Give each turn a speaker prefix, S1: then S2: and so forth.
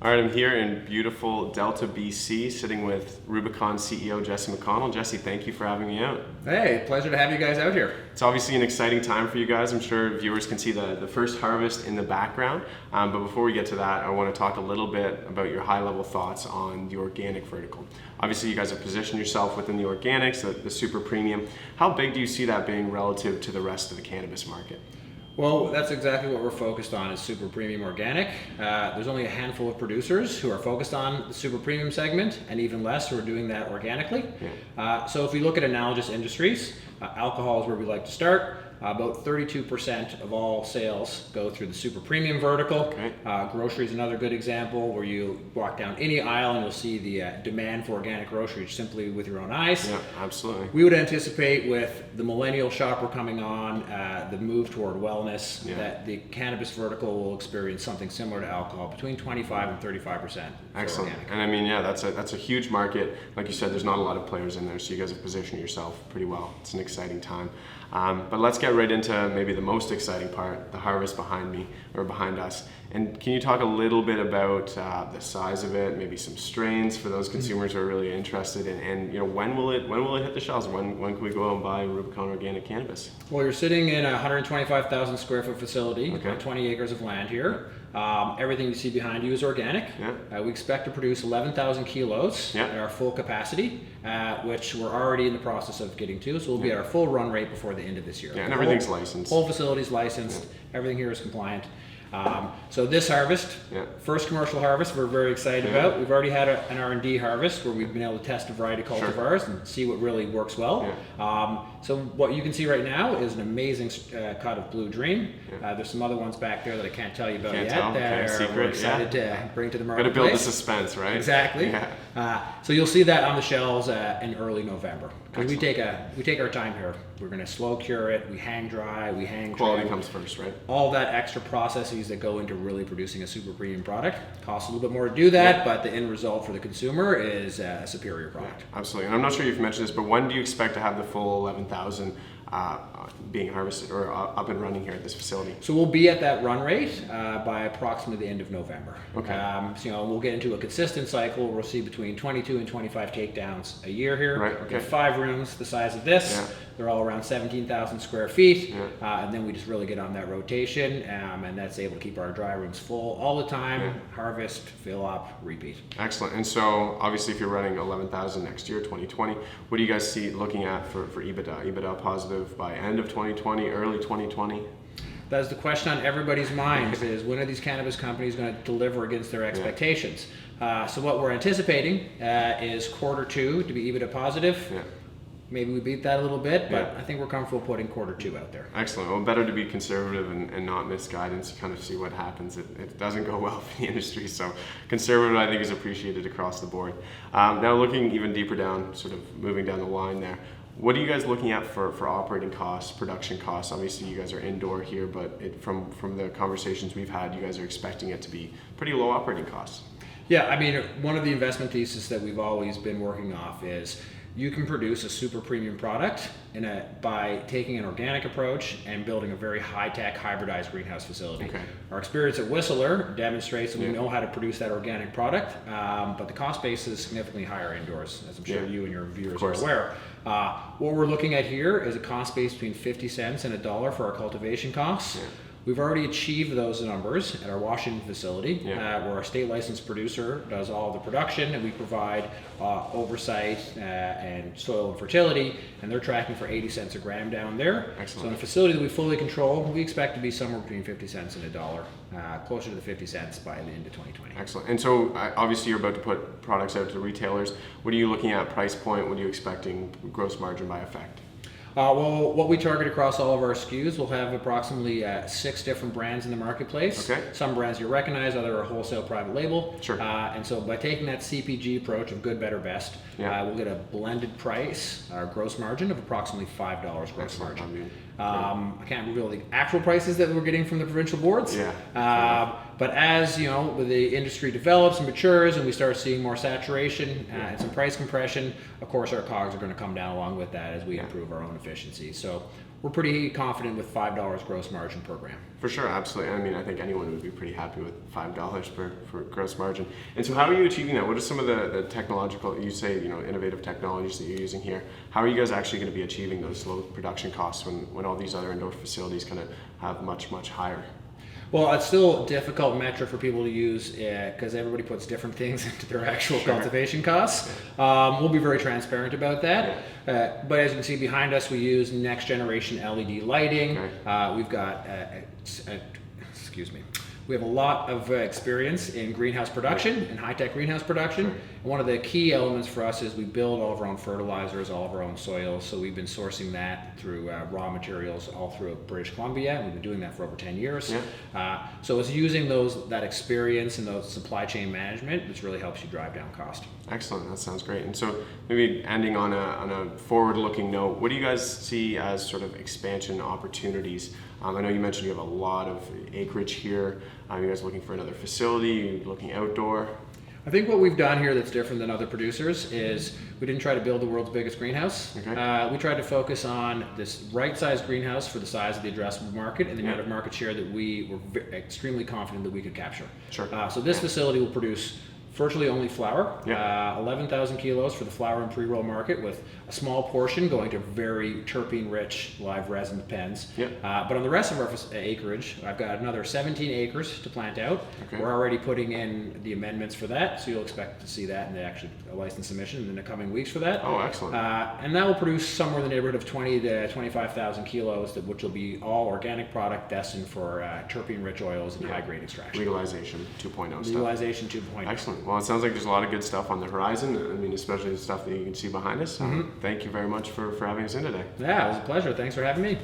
S1: All right, I'm here in beautiful Delta, BC, sitting with Rubicon CEO Jesse McConnell. Jesse, thank you for having me out.
S2: Hey, pleasure to have you guys out here.
S1: It's obviously an exciting time for you guys. I'm sure viewers can see the first harvest in the background. But before we get to that, I want to talk a little bit about your high-level thoughts on the organic vertical. Obviously, you guys have positioned yourself within the organics, the super premium. How big do you see that being relative to the rest of the cannabis market?
S2: Well, that's exactly what we're focused on is super premium organic. There's only a handful of producers who are focused on the super premium segment, and even less who are doing that organically.
S1: Yeah.
S2: So if we look at analogous industries, alcohol is where we like to start. About 32% of all sales go through the super premium vertical.
S1: Okay.
S2: Grocery is another good example where you walk down any aisle and you'll see the demand for organic grocery simply with your own eyes.
S1: Yeah, absolutely.
S2: We would anticipate with the millennial shopper coming on, the move toward wellness, that the cannabis vertical will experience something similar to alcohol, between 25 and 35%.
S1: Excellent. And I mean, yeah, that's a huge market. Like you said, there's not a lot of players in there, so you guys have positioned yourself pretty well. It's an exciting time. But let's get right into maybe the most exciting part, the harvest behind us. And can you talk a little bit about the size of it, maybe some strains for those consumers who are really interested in, and when will it hit the shelves? When can we go out and buy Rubicon organic cannabis?
S2: Well, you're sitting in a 125,000 square foot facility,
S1: Okay.
S2: 20 acres of land here. Everything you see behind you is organic.
S1: Yeah.
S2: We expect to produce 11,000 kilos at our full capacity, which we're already in the process of getting to. So we'll be at our full run rate before the end of this year.
S1: Yeah, and everything's licensed.
S2: Whole facility's licensed. Everything here is compliant. So this harvest, first commercial harvest, we're very excited about. We've already had an R&D harvest where we've been able to test a variety of cultivars and see what really works well. So what you can see right now is an amazing cut of Blue Dream. There's some other ones back there that I can't tell you about yet that we're excited to bring to the marketplace.
S1: Got to build the suspense, right?
S2: Exactly. So you'll see that on the shelves in early November. Because we take our time here. We're going to slow cure it. We hang dry. We hang
S1: Quality
S2: trim.
S1: comes first, right?
S2: All that extra processes that go into really producing a super premium product. Costs a little bit more to do that, but the end result for the consumer is a superior product.
S1: Absolutely. And I'm not sure if you've mentioned this, but when do you expect to have the full 11,000 being harvested or up and running here at this facility?
S2: So we'll be at that run rate by approximately the end of November.
S1: Okay.
S2: So we'll get into a consistent cycle. We'll see between 22 and 25 takedowns a year here.
S1: Right. Okay.
S2: We have 5 rooms the size of this. They're all around 17,000 square feet. And then we just really get on that rotation, and that's able to keep our dry rooms full all the time. Harvest, fill up, repeat. Excellent.
S1: And so obviously if you're running 11,000 next year, 2020, what do you guys see looking at for EBITDA? EBITDA positive by end of 2020, early 2020?
S2: That's the question on everybody's minds is when are these cannabis companies going to deliver against their expectations? So what we're anticipating is Q2 to be EBITDA positive. Maybe we beat that a little bit, but I think we're comfortable putting Q2 out there.
S1: Excellent. Well, better to be conservative and not miss guidance, kind of see what happens. It doesn't go well for the industry, so conservative I think is appreciated across the board. Now looking even deeper down, sort of moving down the line there, what are you guys looking at for operating costs, production costs? Obviously you guys are indoor here, but from the conversations we've had, you guys are expecting it to be pretty low operating costs.
S2: Yeah, I mean, one of the investment theses that we've always been working off is you can produce a super premium product by taking an organic approach and building a very high-tech hybridized greenhouse facility. Our experience at Whistler demonstrates that we know how to produce that organic product, but the cost base is significantly higher indoors, as I'm sure you and your viewers are aware. What we're looking at here is a cost base between 50 cents and $1 for our cultivation costs. We've already achieved those numbers at our Washington facility, where our state licensed producer does all the production, and we provide oversight and soil and fertility, and they're tracking for 80 cents a gram down there.
S1: Excellent.
S2: So in a facility that we fully control, we expect to be somewhere between 50 cents and $1, closer to the 50 cents by the end of 2020.
S1: Excellent. And so obviously you're about to put products out to retailers. What are you looking at price point? What are you expecting gross margin by effect?
S2: Well, what we target across all of our SKUs, we'll have approximately 6 different brands in the marketplace. Some brands you recognize, other are wholesale private label. And so by taking that CPG approach of good, better, best, we'll get a blended price, our gross margin of approximately $5 gross margin. I can't reveal the actual prices that we're getting from the provincial boards, But as you know, the industry develops and matures, and we start seeing more saturation and some price compression, of course our COGS are going to come down along with that as we improve our own efficiency. So we're pretty confident with $5 gross margin per gram.
S1: For sure, absolutely. I mean, I think anyone would be pretty happy with $5 for gross margin. And so how are you achieving that? What are some of the technological, you say, innovative technologies that you're using here? How are you guys actually going to be achieving those low production costs when all these other indoor facilities kind of have much, much higher?
S2: Well, it's still a difficult metric for people to use because everybody puts different things into their actual cultivation costs. We'll be very transparent about that. But as you can see behind us, we use next generation LED lighting. We've got, we have a lot of experience in greenhouse production and high-tech greenhouse production. And one of the key elements for us is we build all of our own fertilizers, all of our own soils. So we've been sourcing that through raw materials all through British Columbia. We've been doing that for over 10 years. So it's using that experience and those supply chain management which really helps you drive down cost.
S1: Excellent, that sounds great. And so maybe ending on a forward-looking note, what do you guys see as sort of expansion opportunities? I know you mentioned you have a lot of acreage here. You guys looking for another facility? You're looking outdoor?
S2: I think what we've done here that's different than other producers is we didn't try to build the world's biggest greenhouse. We tried to focus on this right-sized greenhouse for the size of the addressable market and the amount of market share that we were extremely confident that we could capture. So this facility will produce virtually only flower, 11,000 kilos for the flower and pre-roll market, with a small portion going to very terpene-rich live resin pens. But on the rest of our acreage, I've got another 17 acres to plant out. We're already putting in the amendments for that, so you'll expect to see that in a license submission in the coming weeks for that.
S1: Oh, excellent.
S2: And that will produce somewhere in the neighborhood of 20 to 25,000 kilos, which will be all organic product destined for terpene-rich oils and high-grade extraction.
S1: Legalization 2.0 stuff.
S2: Legalization 2.0.
S1: Excellent. Well, it sounds like there's a lot of good stuff on the horizon. I mean, especially the stuff that you can see behind us. Thank you very much for having us in today.
S2: Yeah, it was a pleasure. Thanks for having me.